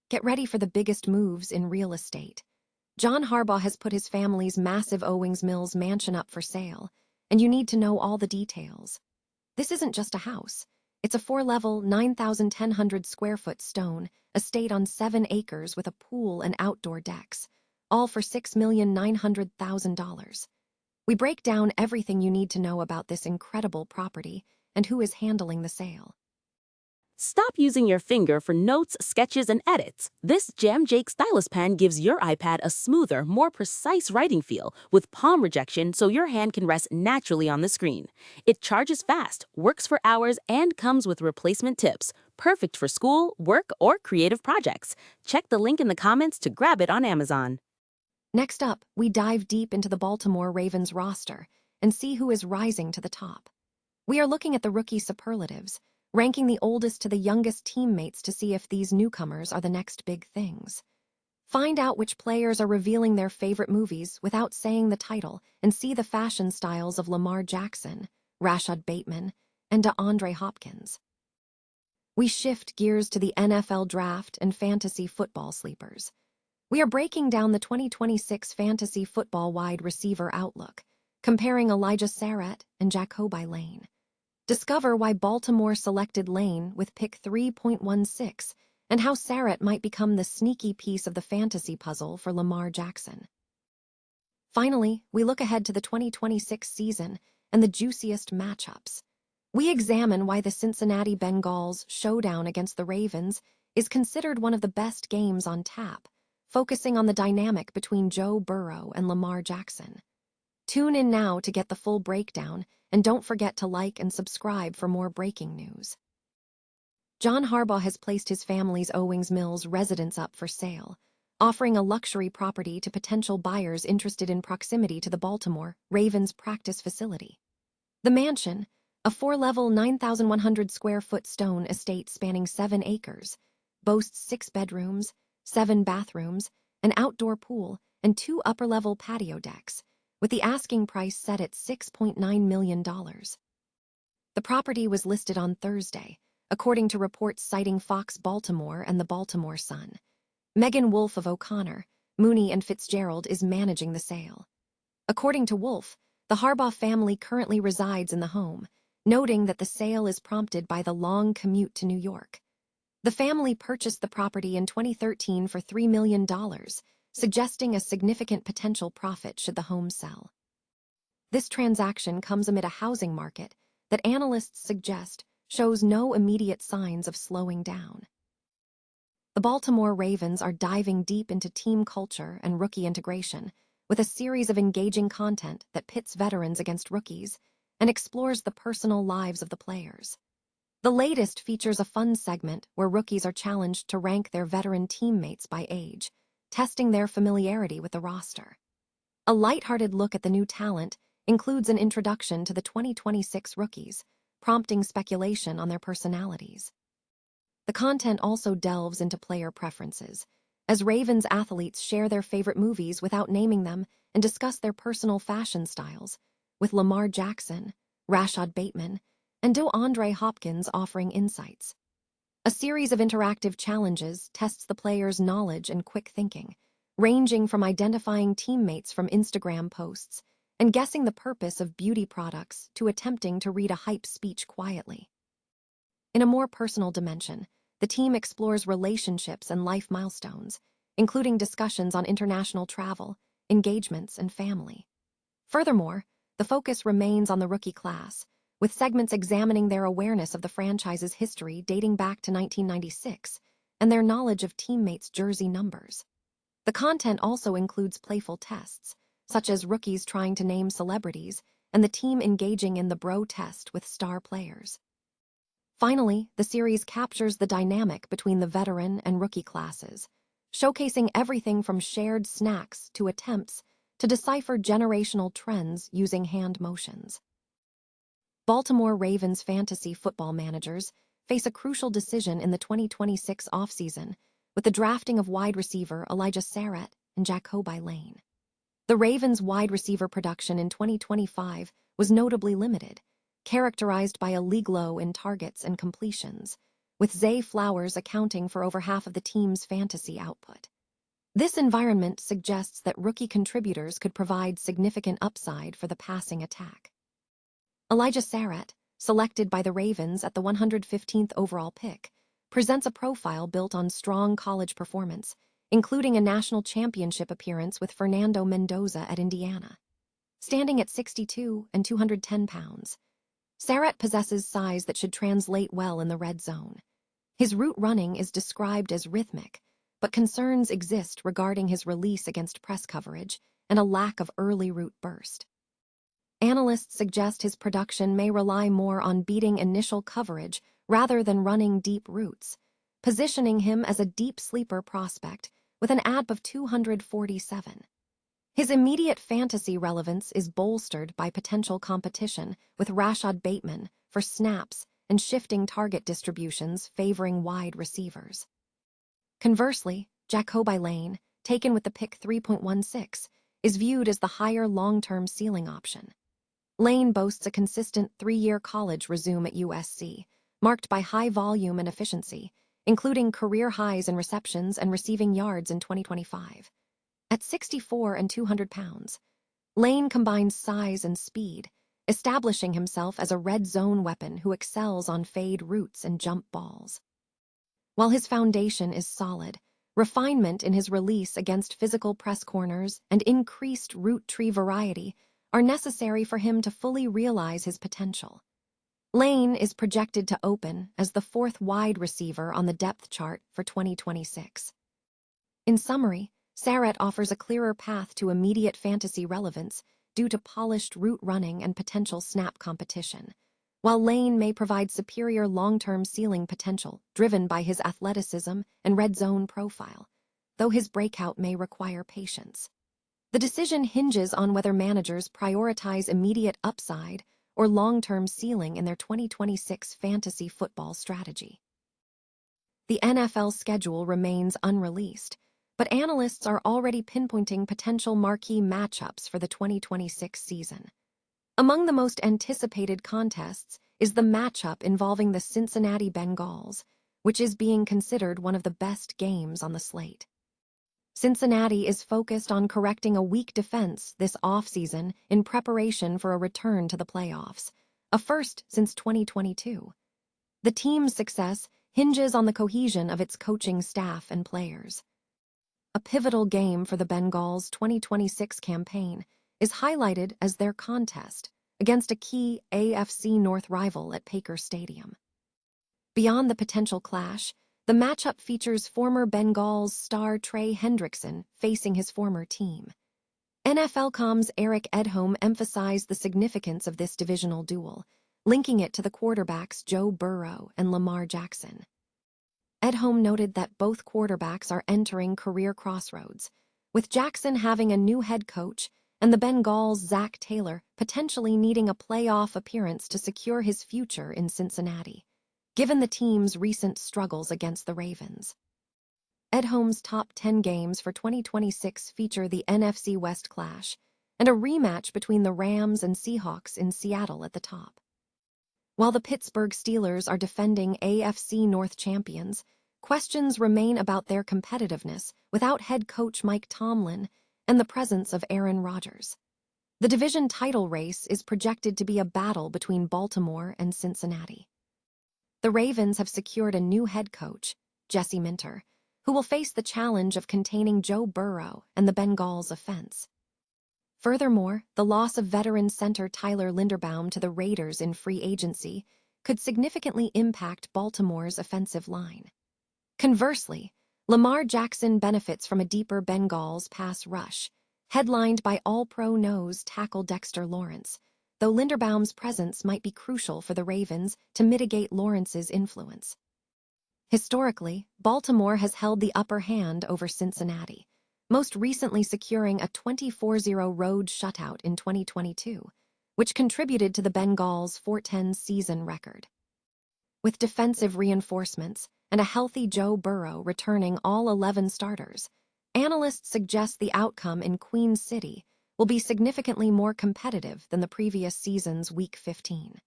Get ready for the biggest moves in real estate. John Harbaugh has put his family's massive Owings Mills mansion up for sale, and you need to know all the details. This isn't just a house. It's a 4-level, 9,100 square foot stone estate on 7 acres with a pool and outdoor decks, all for $6,900,000. We break down everything you need to know about this incredible property and who is handling the sale. Stop using your finger for notes, sketches, and edits. This Jam Jake stylus pen gives your iPad a smoother, more precise writing feel with palm rejection so your hand can rest naturally on the screen. It charges fast, works for hours, and comes with replacement tips. Perfect for school, work, or creative projects. Check the link in the comments to grab it on Amazon. Next up, we dive deep into the Baltimore Ravens roster and see who is rising to the top. We are looking at the rookie superlatives, ranking the oldest to the youngest teammates to see if these newcomers are the next big things. Find out which players are revealing their favorite movies without saying the title and see the fashion styles of Lamar Jackson, Rashad Bateman, and DeAndre Hopkins. We shift gears to the NFL draft and fantasy football sleepers. We are breaking down the 2026 fantasy football wide receiver outlook, comparing Elijah Sarratt and Jacoby Lane. Discover why Baltimore selected Lane with pick 3.16 and how Sarratt might become the sneaky piece of the fantasy puzzle for Lamar Jackson. Finally, we look ahead to the 2026 season and the juiciest matchups. We examine why the Cincinnati Bengals' showdown against the Ravens is considered one of the best games on tap, focusing on the dynamic between Joe Burrow and Lamar Jackson. Tune in now to get the full breakdown, and don't forget to like and subscribe for more breaking news. John Harbaugh has placed his family's Owings Mills residence up for sale, offering a luxury property to potential buyers interested in proximity to the Baltimore Ravens practice facility. The mansion, a 4-level, 9,100 square foot stone estate spanning 7 acres, boasts 6 bedrooms, 7 bathrooms, an outdoor pool, and 2 upper-level patio decks, with the asking price set at $6.9 million. The property was listed on Thursday, according to reports citing Fox Baltimore and the Baltimore Sun. Megan Wolfe of O'Connor, Mooney and Fitzgerald is managing the sale. According to Wolfe, the Harbaugh family currently resides in the home, noting that the sale is prompted by the long commute to New York. The family purchased the property in 2013 for $3 million, suggesting a significant potential profit should the home sell. This transaction comes amid a housing market that analysts suggest shows no immediate signs of slowing down. The Baltimore Ravens are diving deep into team culture and rookie integration, with a series of engaging content that pits veterans against rookies and explores the personal lives of the players. The latest features a fun segment where rookies are challenged to rank their veteran teammates by age, testing their familiarity with the roster. A lighthearted look at the new talent includes an introduction to the 2026 rookies, prompting speculation on their personalities. The content also delves into player preferences, as Ravens athletes share their favorite movies without naming them and discuss their personal fashion styles, with Lamar Jackson, Rashad Bateman, and DeAndre Hopkins offering insights. A series of interactive challenges tests the players' knowledge and quick thinking, ranging from identifying teammates from Instagram posts and guessing the purpose of beauty products to attempting to read a hype speech quietly. In a more personal dimension, the team explores relationships and life milestones, including discussions on international travel, engagements, and family. Furthermore, the focus remains on the rookie class, with segments examining their awareness of the franchise's history dating back to 1996 and their knowledge of teammates' jersey numbers. The content also includes playful tests, such as rookies trying to name celebrities and the team engaging in the bro test with star players. Finally, the series captures the dynamic between the veteran and rookie classes, showcasing everything from shared snacks to attempts to decipher generational trends using hand motions. Baltimore Ravens fantasy football managers face a crucial decision in the 2026 offseason with the drafting of wide receiver Elijah Sarratt and Jacoby Lane. The Ravens' wide receiver production in 2025 was notably limited, characterized by a league low in targets and completions, with Zay Flowers accounting for over half of the team's fantasy output. This environment suggests that rookie contributors could provide significant upside for the passing attack. Elijah Sarratt, selected by the Ravens at the 115th overall pick, presents a profile built on strong college performance, including a national championship appearance with Fernando Mendoza at Indiana. Standing at 6'2" and 210 pounds, Sarratt possesses size that should translate well in the red zone. His route running is described as rhythmic, but concerns exist regarding his release against press coverage and a lack of early route burst. Analysts suggest his production may rely more on beating initial coverage rather than running deep routes, positioning him as a deep sleeper prospect with an ADP of 247. His immediate fantasy relevance is bolstered by potential competition with Rashad Bateman for snaps and shifting target distributions favoring wide receivers. Conversely, Jacoby Lane, taken with the pick 3.16, is viewed as the higher long-term ceiling option. Lane boasts a consistent 3-year college resume at USC, marked by high volume and efficiency, including career highs in receptions and receiving yards in 2025. At 6'4" and 200 pounds, Lane combines size and speed, establishing himself as a red zone weapon who excels on fade routes and jump balls. While his foundation is solid, refinement in his release against physical press corners and increased route tree variety are necessary for him to fully realize his potential. Lane is projected to open as the 4th wide receiver on the depth chart for 2026. In summary, Sarratt offers a clearer path to immediate fantasy relevance due to polished route running and potential snap competition, while Lane may provide superior long-term ceiling potential driven by his athleticism and red zone profile, though his breakout may require patience. The decision hinges on whether managers prioritize immediate upside or long-term ceiling in their 2026 fantasy football strategy. The NFL schedule remains unreleased, but analysts are already pinpointing potential marquee matchups for the 2026 season. Among the most anticipated contests is the matchup involving the Cincinnati Bengals, which is being considered one of the best games on the slate. Cincinnati is focused on correcting a weak defense this offseason in preparation for a return to the playoffs, a first since 2022. The team's success hinges on the cohesion of its coaching staff and players. A pivotal game for the Bengals' 2026 campaign is highlighted as their contest against a key AFC North rival at Packer Stadium. Beyond the potential clash, the matchup features former Bengals star Trey Hendrickson facing his former team. NFL.com's Eric Edholm emphasized the significance of this divisional duel, linking it to the quarterbacks Joe Burrow and Lamar Jackson. Edholm noted that both quarterbacks are entering career crossroads, with Jackson having a new head coach and the Bengals' Zach Taylor potentially needing a playoff appearance to secure his future in Cincinnati, given the team's recent struggles against the Ravens. Edholm's top 10 games for 2026 feature the NFC West clash and a rematch between the Rams and Seahawks in Seattle at the top. While the Pittsburgh Steelers are defending AFC North champions, questions remain about their competitiveness without head coach Mike Tomlin and the presence of Aaron Rodgers. The division title race is projected to be a battle between Baltimore and Cincinnati. The Ravens have secured a new head coach, Jesse Minter, who will face the challenge of containing Joe Burrow and the Bengals' offense. Furthermore, the loss of veteran center Tyler Linderbaum to the Raiders in free agency could significantly impact Baltimore's offensive line. Conversely, Lamar Jackson benefits from a deeper Bengals pass rush, headlined by all-pro nose tackle Dexter Lawrence, though Linderbaum's presence might be crucial for the Ravens to mitigate Lawrence's influence. Historically, Baltimore has held the upper hand over Cincinnati, most recently securing a 24-0 road shutout in 2022, which contributed to the Bengals' 4-10 season record. With defensive reinforcements and a healthy Joe Burrow returning all 11 starters, analysts suggest the outcome in Queen City will be significantly more competitive than the previous season's Week 15.